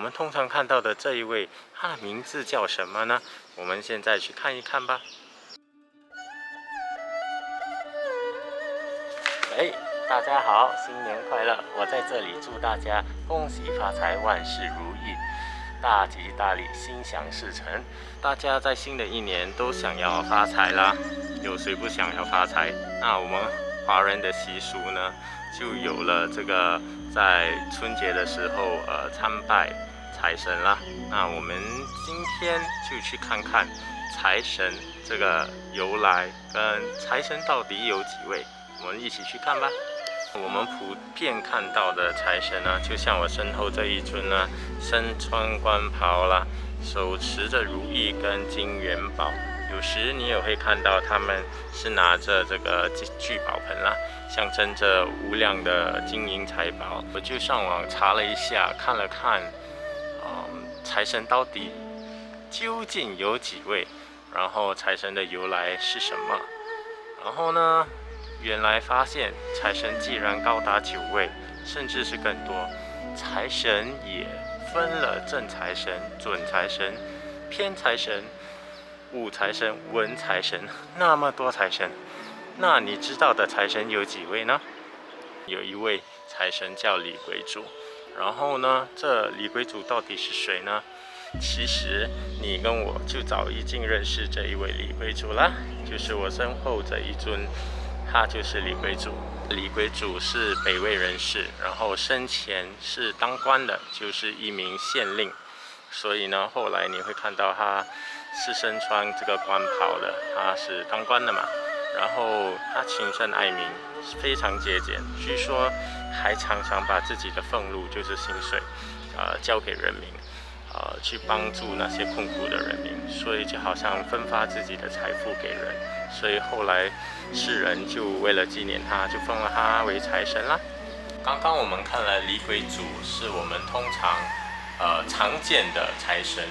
们通常看到的这一位，他的名字叫什么呢？我们现在去看一看吧。大家好，新年快乐！我在这里祝大家恭喜发财，万事如意，大吉大利，心想事成。大家在新的一年都想要发财啦，有谁不想要发财？那我们华人的习俗呢，就有了这个在春节的时候参拜财神啦。那我们今天就去看看财神这个由来，跟财神到底有几位，我们一起去看吧。我们普遍看到的财神呢，就像我身后这一尊呢，身穿官袍啦，手持着如意跟金元宝。有时你也会看到他们是拿着这个聚宝盆啦，象征着无量的金银财宝。我就上网查了一下，看了看，财神到底究竟有几位，然后财神的由来是什么？然后呢，原来发现财神既然高达9位，甚至是更多。财神也分了正财神、准财神、偏财神、武财神、文财神，那么多财神。那你知道的财神有几位呢？有一位财神叫李鬼主。然后呢，这李鬼主到底是谁呢？其实你跟我就早已经认识这一位李鬼主啦，就是我身后这一尊。他就是李鬼主。李鬼主是北魏人士，然后生前是当官的，就是一名县令。所以呢，后来你会看到他是身穿这个官袍的，他是当官的嘛。然后他勤政爱民，非常节俭，据说还常常把自己的俸禄，就是薪水，交给人民。去帮助那些困苦的人民，所以就好像分发自己的财富给人，所以后来世人就为了纪念他，就封了他为财神啦。刚刚我们看了李鬼主，是我们通常常见的财神，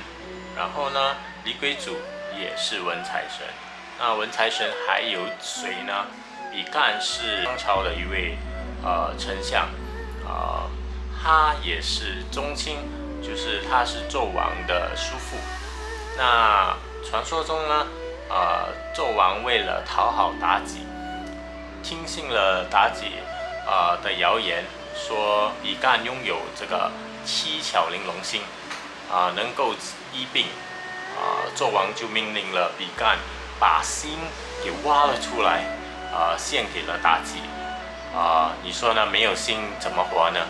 然后呢，李鬼主也是文财神。那文财神还有谁呢？比干是商朝的一位丞相，他也是宗亲。就是他是纣王的叔父。那传说中呢，纣王为了讨好妲己，听信了妲己的谣言，说比干拥有这个7巧玲珑心，能够医病。纣王就命令了比干把心给挖了出来，献给了妲己。你说呢？没有心怎么活呢？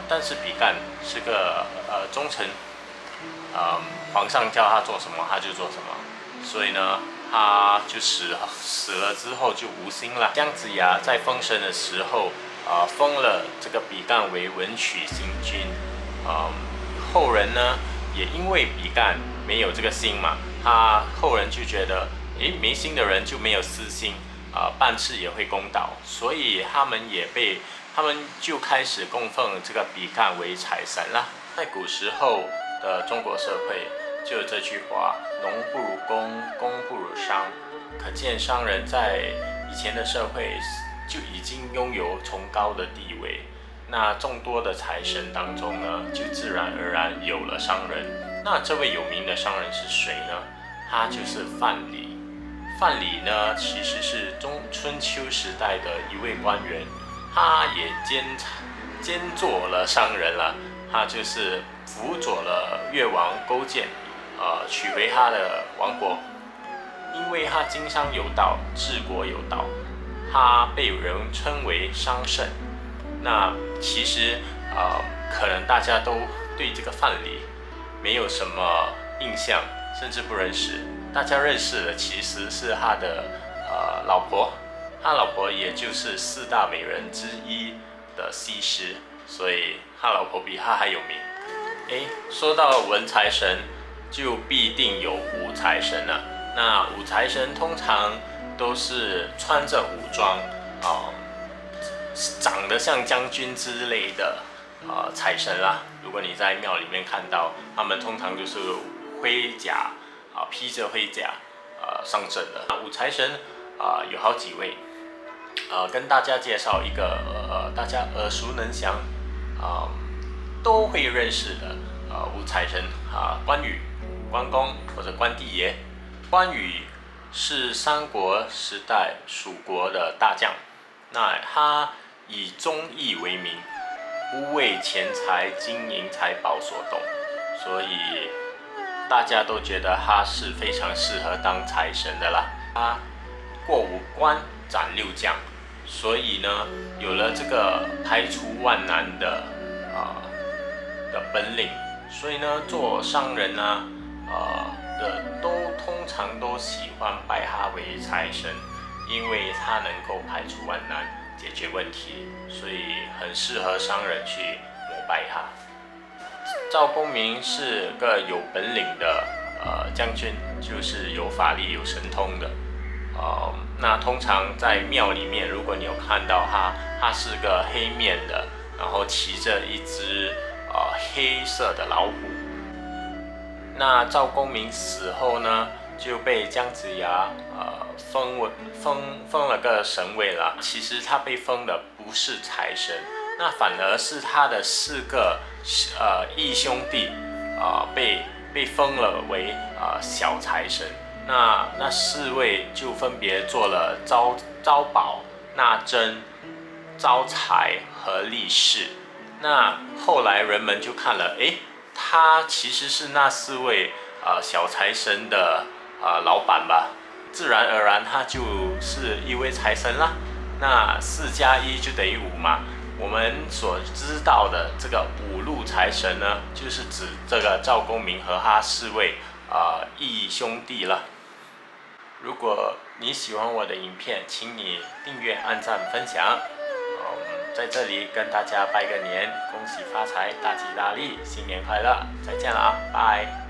但是比干是个忠臣，皇上叫他做什么他就做什么，所以呢，他就死了之后就无心了。姜子牙在封神的时候，封了这个比干为文曲星君。后人呢，也因为比干没有这个心嘛，后人就觉得，没心的人就没有私心，办事也会公道，所以他们就开始供奉这个比干为财神啦。在古时候的中国社会，就有这句话：农不如工，工不如商。可见商人在以前的社会就已经拥有崇高的地位。那众多的财神当中呢，就自然而然有了商人。那这位有名的商人是谁呢？他就是范蠡。范蠡呢，其实是春秋时代的一位官员。他也兼做了商人了，他就是辅佐了越王勾践，取回他的王国。因为他经商有道，治国有道，他被人称为商圣。那其实可能大家都对这个范蠡没有什么印象，甚至不认识。大家认识的其实是他的老婆。他老婆也就是4大美人之一的西施，所以他老婆比他还有名。说到文财神，就必定有武财神了。那武财神通常都是穿着武装，长得像将军之类的财神啦。如果你在庙里面看到，他们通常就是盔甲披着盔甲上阵的。武财神有好几位。跟大家介绍一个大家耳熟能详，都会认识的五财神关羽、关公或者关帝爷。关羽是三国时代蜀国的大将，那他以忠义为名，不为钱财、金银财宝所动，所以大家都觉得他是非常适合当财神的啦。他过五关斩六将，所以呢，有了这个排除万难的本领，所以呢，做商人啊，通常都喜欢拜他为财神，因为他能够排除万难，解决问题，所以很适合商人去膜拜他。赵公明是个有本领的将军，就是有法力、有神通的。那通常在庙里面，如果你有看到他是个黑面的，然后骑着一只黑色的老虎。那赵公明死后呢，就被姜子牙封了个神位了。其实他被封的不是财神，那反而是他的4个义兄弟被封了为小财神。那4位就分别做了招宝、纳珍、招财和利市。那后来人们就看了，他其实是那4位小财神的老板吧，自然而然他就是一位财神啦。那4+1就等于5嘛。我们所知道的这个5路财神呢，就是指这个赵公明和他4位义兄弟了。如果你喜欢我的影片，请你订阅、按赞、分享。在这里跟大家拜个年，恭喜发财，大吉大利，新年快乐！再见了啊，拜。